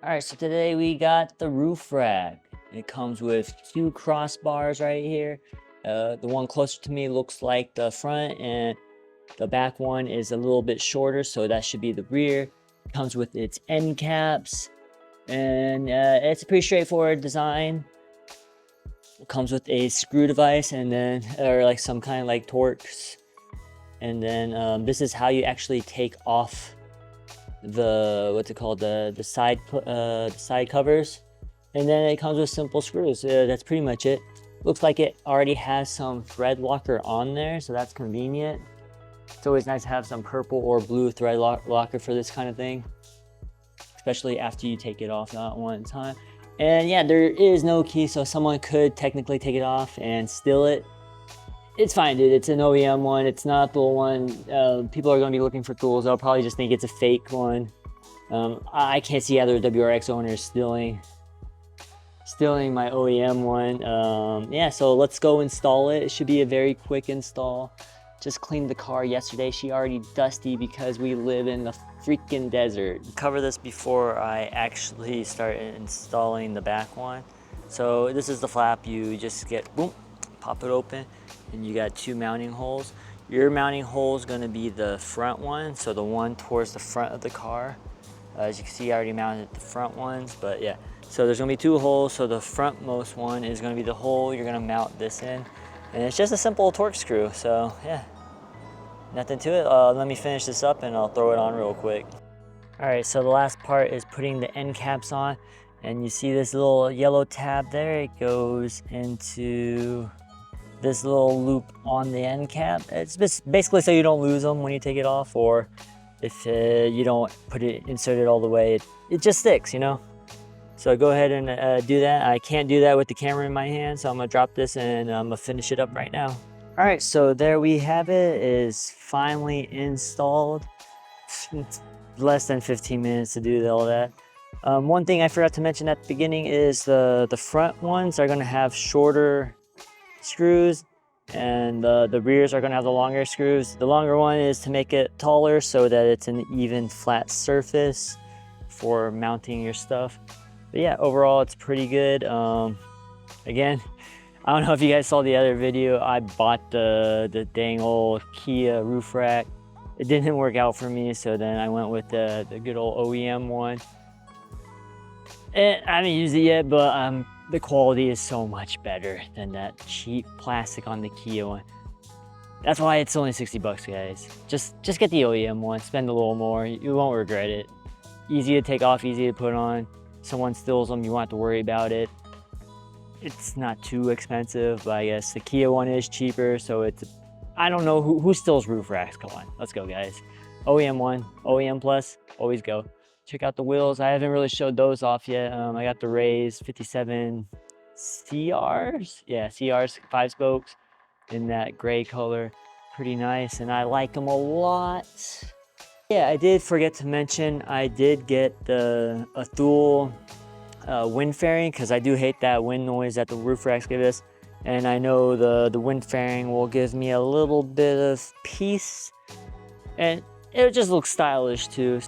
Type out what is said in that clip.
All right, so today we got the roof rack. It comes with two crossbars right here. The one closer to me looks like the front, and the back one is a little bit shorter, so that should be the rear. It comes with its end caps, and it's a pretty straightforward design. It comes with a screw device, and then or like some kind of like Torx, and then this is how you actually take off the what's it called, the side covers, and then it comes with simple screws. That's pretty much it. Looks like it already has some thread locker on there, so that's convenient. It's always nice to have some purple or blue thread locker for this kind of thing, especially after you take it off not one time. And yeah, there is no key, so someone could technically take it off and steal it. It's fine, dude. It's an OEM one. It's not the one. People are going to be looking for tools. They'll probably just think it's a fake one. I can't see other WRX owners stealing my OEM one. Yeah, so let's go install it. It should be a very quick install. Just cleaned the car yesterday. She already dusty because we live in the freaking desert. Cover this before I actually start installing the back one. So this is the flap. You just get, boom, pop it open, and you got two mounting holes. Your mounting hole is going to be the front one, so the one towards the front of the car. As you can see, I already mounted the front ones, but yeah. So there's going to be two holes, so the frontmost one is going to be the hole you're going to mount this in. And it's just a simple Torx screw, so yeah. Nothing to it. Let me finish this up and I'll throw it on real quick. All right, so the last part is putting the end caps on. And you see this little yellow tab there? It goes into this little loop on the end cap. It's basically so you don't lose them when you take it off, or if you don't put it inserted all the way, it just sticks, you know? So go ahead and do that. I can't do that with the camera in my hand, so I'm gonna drop this and I'm gonna finish it up right now. All right, so there we have it. It is finally installed. Less than 15 minutes to do all that. One thing I forgot to mention at the beginning is the front ones are gonna have shorter screws, and the rears are gonna have the longer screws. The longer one is to make it taller so that it's an even flat surface for mounting your stuff. But yeah, overall it's pretty good. Again, I don't know if you guys saw the other video. I bought the dang old Kia roof rack. It didn't work out for me, so then I went with the good old OEM one. And I haven't used it yet, but the quality is so much better than that cheap plastic on the Kia one. That's why it's only 60 bucks, guys. Just get the OEM one, spend a little more, you won't regret it. Easy to take off, easy to put on. Someone steals them, you won't have to worry about it. It's not too expensive, but I guess the Kia one is cheaper, so it's, I don't know who steals roof racks. Come on, let's go, guys. OEM one, OEM plus, always go. Check out the wheels. I haven't really showed those off yet. I got the Rays 57 CRs. Yeah, CRs, 5 spokes in that gray color. Pretty nice, and I like them a lot. Yeah, I did forget to mention, I did get a Thule wind fairing, because I do hate that wind noise that the roof racks give us. And I know the wind fairing will give me a little bit of peace, and it just looks stylish too.